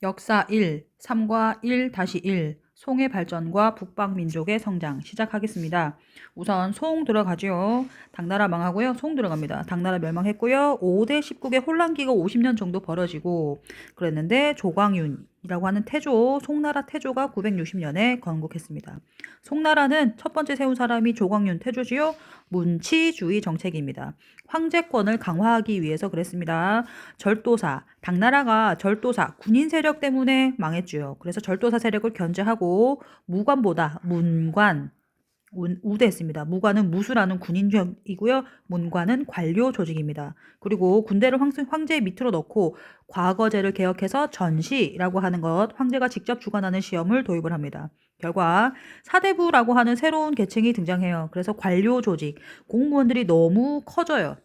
역사 1, 3과 1-1 송의 발전과 북방민족의 성장 시작하겠습니다. 우선 송 들어가죠. 당나라 망하고요. 송 들어갑니다. 당나라 멸망했고요. 5대 19개 혼란기가 50년 정도 벌어지고 그랬는데 조광윤이라고 하는 태조, 송나라 태조가 960년에 건국했습니다. 송나라는 첫 번째 세운 사람이 조광윤 태조지요. 문치주의 정책입니다. 황제권을 강화하기 위해서 그랬습니다. 절도사, 당나라가 절도사, 군인 세력 때문에 망했죠. 그래서 절도사 세력을 견제하고 무관보다 문관, 우대했습니다. 무관은 무수라는 군인이고요. 문관은 관료 조직입니다. 그리고 군대를 황제 밑으로 넣고 과거제를 개혁해서 전시라고 하는 것, 황제가 직접 주관하는 시험을 도입을 합니다. 결과 사대부라고 하는 새로운 계층이 등장해요. 그래서 관료 조직, 공무원들이 너무 커져요.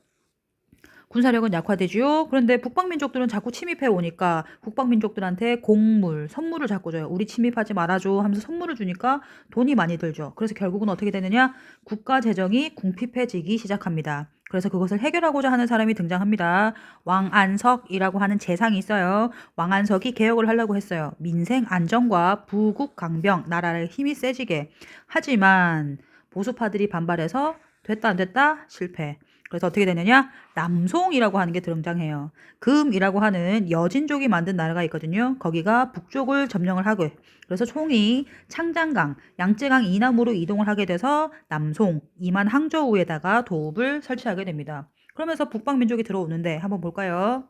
군사력은 약화되지요. 그런데 북방민족들은 자꾸 침입해 오니까 북방민족들한테 곡물, 선물을 자꾸 줘요. 우리 침입하지 말아줘 하면서 선물을 주니까 돈이 많이 들죠. 그래서 결국은 어떻게 되느냐? 국가 재정이 궁핍해지기 시작합니다. 그래서 그것을 해결하고자 하는 사람이 등장합니다. 왕안석이라고 하는 재상이 있어요. 왕안석이 개혁을 하려고 했어요. 민생 안정과 부국 강병, 나라를 힘이 세지게. 하지만 보수파들이 반발해서 됐다 안 됐다 실패. 그래서 어떻게 되느냐? 남송이라고 하는 게 등장해요. 금이라고 하는 여진족이 만든 나라가 있거든요. 거기가 북쪽을 점령을 하고 그래서 총이 창장강, 양쯔강 이남으로 이동을 하게 돼서 남송, 이만 항저우에다가 도읍을 설치하게 됩니다. 그러면서 북방민족이 들어오는데 한번 볼까요?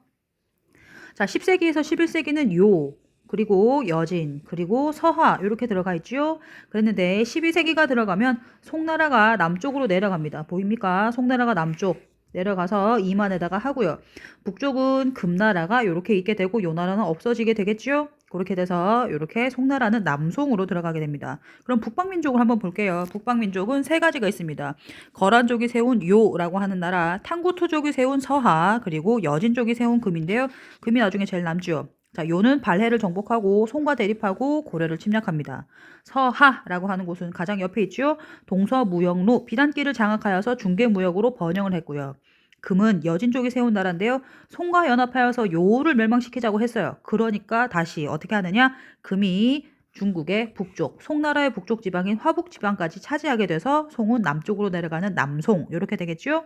자, 10세기에서 11세기는 요, 그리고 여진, 그리고 서하 이렇게 들어가 있죠. 그랬는데 12세기가 들어가면 송나라가 남쪽으로 내려갑니다. 보입니까? 송나라가 남쪽 내려가서 이만에다가 하고요. 북쪽은 금나라가 이렇게 있게 되고 요 나라는 없어지게 되겠죠. 그렇게 돼서 이렇게 송나라는 남송으로 들어가게 됩니다. 그럼 북방민족을 한번 볼게요. 북방민족은 세 가지가 있습니다. 거란족이 세운 요라고 하는 나라, 탕구투족이 세운 서하, 그리고 여진족이 세운 금인데요. 금이 나중에 제일 남죠. 자, 요는 발해를 정복하고 송과 대립하고 고려를 침략합니다. 서하라고 하는 곳은 가장 옆에 있죠. 동서무역로 비단길을 장악하여서 중개무역으로 번영을 했고요. 금은 여진족이 세운 나라인데요. 송과 연합하여서 요를 멸망시키자고 했어요. 그러니까 다시 어떻게 하느냐? 금이 중국의 북쪽, 송나라의 북쪽 지방인 화북 지방까지 차지하게 돼서 송은 남쪽으로 내려가는 남송 이렇게 되겠죠.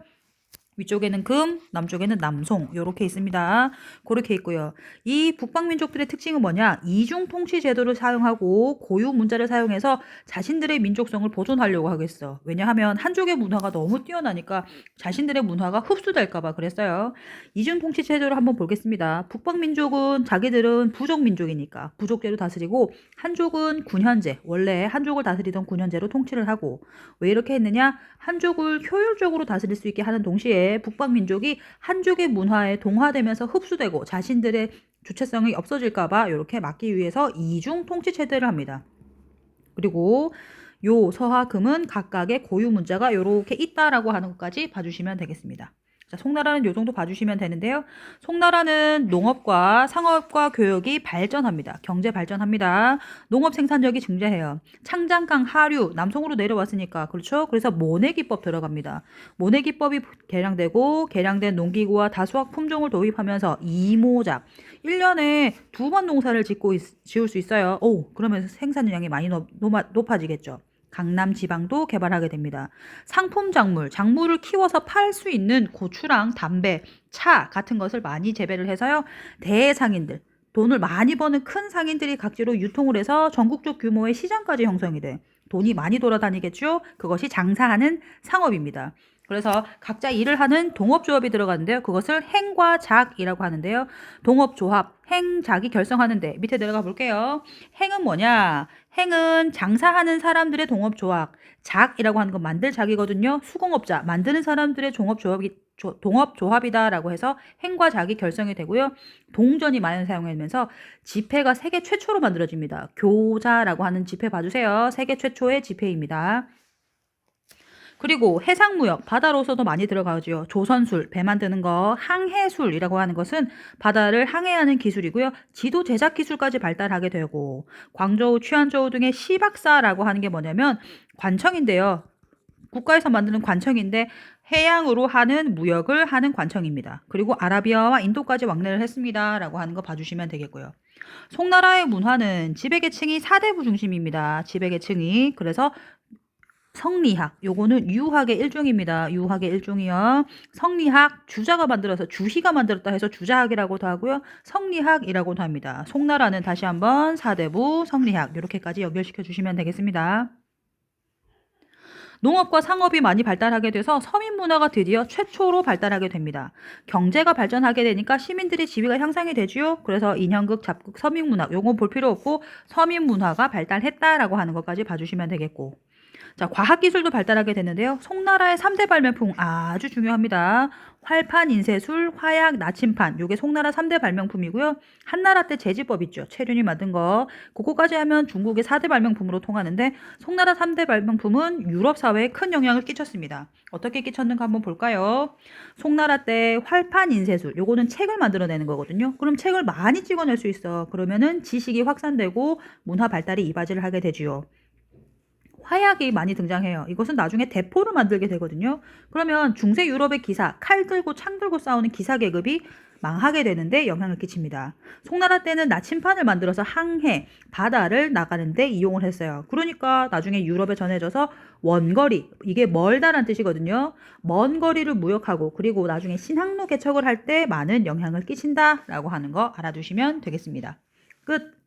위쪽에는 금, 남쪽에는 남송 이렇게 있습니다. 그렇게 있고요. 이 북방민족들의 특징은 뭐냐? 이중 통치 제도를 사용하고 고유 문자를 사용해서 자신들의 민족성을 보존하려고 하겠어. 왜냐하면 한족의 문화가 너무 뛰어나니까 자신들의 문화가 흡수될까 봐 그랬어요. 이중 통치 제도를 한번 보겠습니다. 북방민족은 자기들은 부족민족이니까 부족제로 다스리고 한족은 군현제, 원래 한족을 다스리던 군현제로 통치를 하고 왜 이렇게 했느냐? 한족을 효율적으로 다스릴 수 있게 하는 동시에 북방민족이 한족의 문화에 동화되면서 흡수되고 자신들의 주체성이 없어질까봐 이렇게 막기 위해서 이중 통치 체제를 합니다. 그리고 요 서하 금은 각각의 고유 문자가 이렇게 있다라고 하는 것까지 봐주시면 되겠습니다. 자, 송나라는 요 정도 봐주시면 되는데요. 송나라는 농업과 상업과 교육이 발전합니다. 경제 발전합니다. 농업 생산력이 증대해요. 창장강 하류, 남송으로 내려왔으니까 그렇죠. 그래서 모내기법 들어갑니다. 모내기법이 개량되고 개량된 농기구와 다수학 품종을 도입하면서 이모작 1년에 2번 농사를 지을 수 있어요. 오, 그러면서 생산량이 많이 높아지겠죠. 강남 지방도 개발하게 됩니다. 상품 작물을 키워서 팔 수 있는 고추랑 담배, 차 같은 것을 많이 재배를 해서요. 대상인들, 돈을 많이 버는 큰 상인들이 각지로 유통을 해서 전국적 규모의 시장까지 형성이 돼. 돈이 많이 돌아다니겠죠? 그것이 장사하는 상업입니다. 그래서 각자 일을 하는 동업조합이 들어가는데요. 그것을 행과 작이라고 하는데요. 동업조합, 행작이 결성하는데 밑에 내려가 볼게요. 행은 뭐냐? 행은 장사하는 사람들의 동업조합, 작이라고 하는 건 만들 작이거든요. 수공업자, 만드는 사람들의 동업조합이다라고 해서 행과 작이 결성이 되고요. 동전이 많이 사용하면서 지폐가 세계 최초로 만들어집니다. 교자라고 하는 지폐 봐주세요. 세계 최초의 지폐입니다. 그리고 해상무역, 바다로서도 많이 들어가죠. 조선술, 배 만드는 거, 항해술이라고 하는 것은 바다를 항해하는 기술이고요. 지도 제작 기술까지 발달하게 되고 광저우, 취안저우 등의 시박사라고 하는 게 뭐냐면 관청인데요. 국가에서 만드는 관청인데 해양으로 하는 무역을 하는 관청입니다. 그리고 아라비아와 인도까지 왕래를 했습니다. 라고 하는 거 봐주시면 되겠고요. 송나라의 문화는 지배계층이 사대부 중심입니다. 지배계층이. 그래서 성리학, 요거는 유학의 일종입니다. 유학의 일종이요. 성리학, 주자가 만들어서 주희가 만들었다 해서 주자학이라고도 하고요. 성리학이라고도 합니다. 송나라는 다시 한번 사대부 성리학 이렇게까지 연결시켜 주시면 되겠습니다. 농업과 상업이 많이 발달하게 돼서 서민 문화가 드디어 최초로 발달하게 됩니다. 경제가 발전하게 되니까 시민들의 지위가 향상이 되지요. 그래서 인형극, 잡극, 서민 문화 요거 볼 필요 없고 서민 문화가 발달했다라고 하는 것까지 봐주시면 되겠고. 자, 과학기술도 발달하게 되는데요. 송나라의 3대 발명품 아주 중요합니다. 활판, 인쇄술, 화약, 나침판. 요게 송나라 3대 발명품이고요. 한나라 때 제지법 있죠. 채륜이 만든 거. 그거까지 하면 중국의 4대 발명품으로 통하는데 송나라 3대 발명품은 유럽 사회에 큰 영향을 끼쳤습니다. 어떻게 끼쳤는가 한번 볼까요? 송나라 때 활판, 인쇄술. 요거는 책을 만들어내는 거거든요. 그럼 책을 많이 찍어낼 수 있어. 그러면은 지식이 확산되고 문화 발달이 이바지를 하게 되지요. 화약이 많이 등장해요. 이것은 나중에 대포를 만들게 되거든요. 그러면 중세 유럽의 기사, 칼 들고 창 들고 싸우는 기사 계급이 망하게 되는데 영향을 끼칩니다. 송나라 때는 나침판을 만들어서 항해, 바다를 나가는데 이용을 했어요. 그러니까 나중에 유럽에 전해져서 원거리, 이게 멀다란 뜻이거든요. 먼 거리를 무역하고 그리고 나중에 신항로 개척을 할 때 많은 영향을 끼친다라고 하는 거 알아두시면 되겠습니다. 끝!